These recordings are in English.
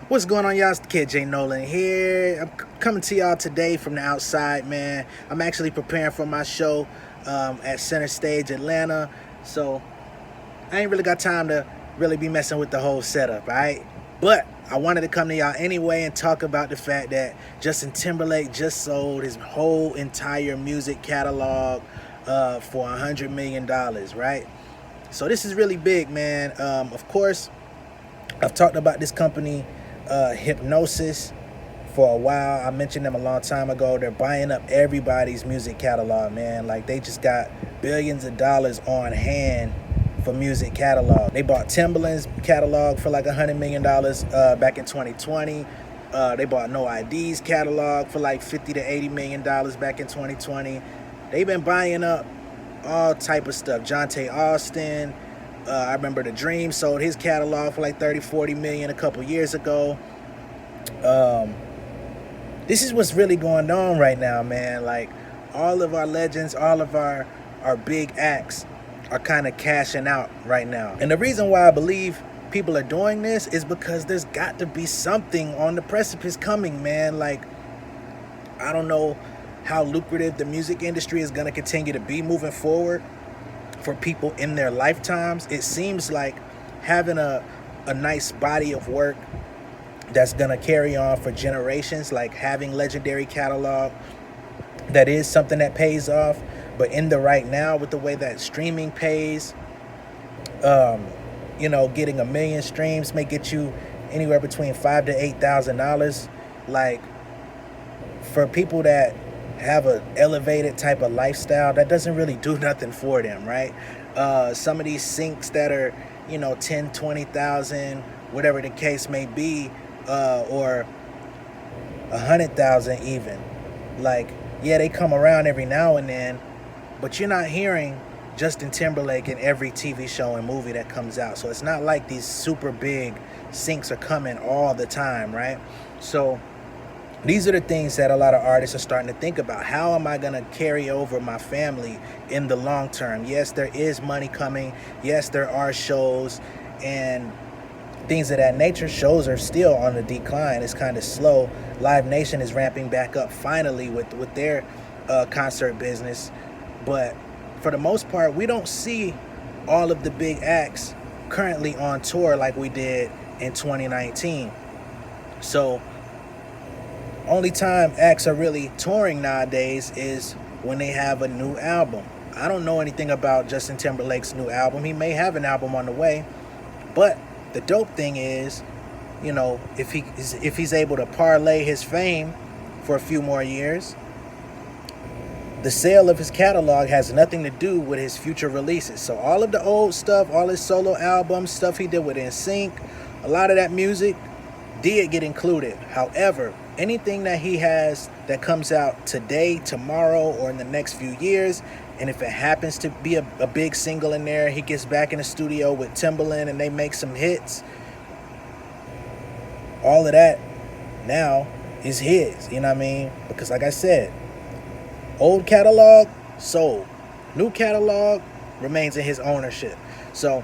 What's going on, y'all? It's the kid J Nolan here. I'm coming to y'all today from the outside, man. I'm actually preparing for my show at Center Stage Atlanta, so I ain't really got time to really be messing with the whole setup, right? But I wanted to come to y'all anyway and talk about the fact that Justin Timberlake just sold his whole entire music catalog for $100 million, right? So this is really big, man. Of course, I've talked about this company, Hipgnosis, for a while. I mentioned them a long time ago. They're buying up everybody's music catalog, man. Like, they just got billions of dollars on hand for music catalog. They bought Timberland's catalog for like $100 million back in 2020. They bought No ID's catalog for like $50 to $80 million back in 2020. They've been buying up all type of stuff. Jonte Austin, I remember The Dream sold his catalog for like 30-40 million a couple years ago. This is what's really going on right now, man. Like, all of our legends, all of our big acts are kind of cashing out right now. And the reason why I believe people are doing this is because there's got to be something on the precipice coming, man. Like, I don't know how lucrative the music industry is going to continue to be moving forward for people in their lifetimes. It seems like having a nice body of work that's gonna carry on for generations, like having legendary catalog, that is something that pays off. But in the right now, with the way that streaming pays, getting 1 million streams may get you anywhere between $5,000 to $8,000. Like, for people that have an elevated type of lifestyle, that doesn't really do nothing for them, right? Some of these syncs that are 10, 20,000, whatever the case may be, or 100,000 even, like, yeah, they come around every now and then, but you're not hearing Justin Timberlake in every TV show and movie that comes out. So it's not like these super big syncs are coming all the time, right? So these are the things that a lot of artists are starting to think about. How am I going to carry over my family in the long term? Yes, there is money coming. Yes, there are shows and things of that nature. Shows are still on the decline. It's kind of slow. Live Nation is ramping back up finally with their concert business. But for the most part, we don't see all of the big acts currently on tour like we did in 2019. So only time acts are really touring nowadays is when they have a new album. I don't know anything about Justin Timberlake's new album. He may have an album on the way, but the dope thing is, if he's able to parlay his fame for a few more years, the sale of his catalog has nothing to do with his future releases. So all of the old stuff, all his solo albums, stuff he did with NSYNC, a lot of that music did get included. However, anything that he has that comes out today, tomorrow, or in the next few years, and if it happens to be a big single in there, he gets back in the studio with Timberland and they make some hits, all of that now is his, you know what I mean? Because like I said, old catalog sold, new catalog remains in his ownership. So,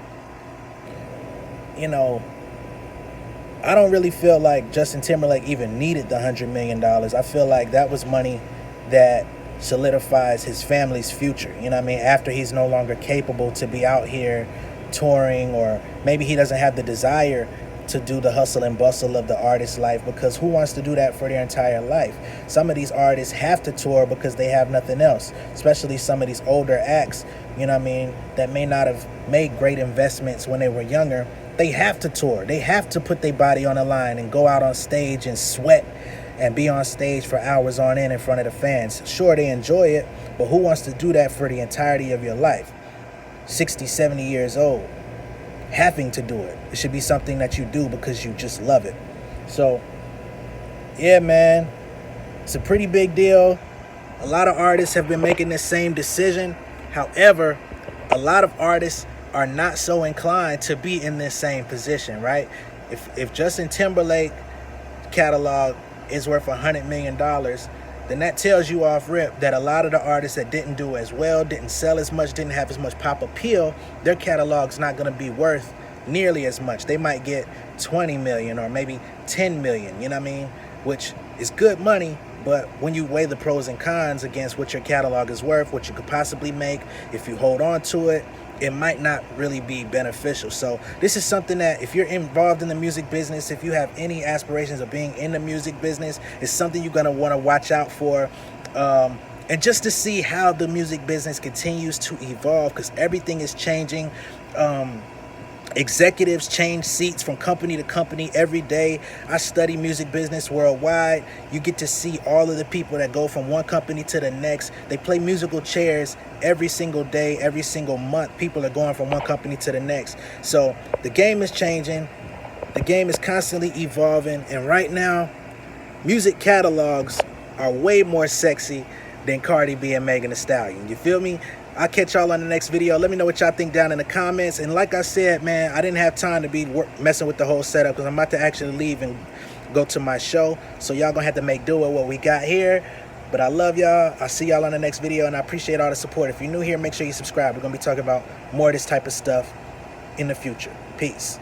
I don't really feel like Justin Timberlake even needed the $100 million. I feel like that was money that solidifies his family's future. You know what I mean? After he's no longer capable to be out here touring, or maybe he doesn't have the desire to do the hustle and bustle of the artist life, because who wants to do that for their entire life? Some of these artists have to tour because they have nothing else, especially some of these older acts, that may not have made great investments when they were younger. They have to tour. They have to put their body on the line and go out on stage and sweat and be on stage for hours on end in front of the fans. Sure, they enjoy it, but who wants to do that for the entirety of your life? 60, 70 years old, having to do it. It should be something that you do because you just love it. So, yeah, man, it's a pretty big deal. A lot of artists have been making this same decision. However, a lot of artists are not so inclined to be in this same position, right? If Justin Timberlake catalog is worth $100 million, then that tells you off rip that a lot of the artists that didn't do as well, didn't sell as much, didn't have as much pop appeal, their catalog's not going to be worth nearly as much. They might get 20 million or maybe 10 million, you know what I mean? Which is good money, but when you weigh the pros and cons against what your catalog is worth, what you could possibly make, if you hold on to it, it might not really be beneficial. So this is something that if you're involved in the music business, if you have any aspirations of being in the music business, it's something you're gonna wanna watch out for. And just to see how the music business continues to evolve, because everything is changing. Executives change seats from company to company every day. I study music business worldwide. You get to see all of the people that go from one company to the next. They play musical chairs every single day, every single month. People are going from one company to the next. So the game is changing. The game is constantly evolving. And right now, music catalogs are way more sexy than Cardi B and Megan Thee Stallion. You feel me? I'll catch y'all on the next video. Let me know what y'all think down in the comments. And like I said, man, I didn't have time to be messing with the whole setup because I'm about to actually leave and go to my show. So y'all gonna have to make do with what we got here. But I love y'all. I'll see y'all on the next video, and I appreciate all the support. If you're new here, make sure you subscribe. We're gonna be talking about more of this type of stuff in the future. Peace.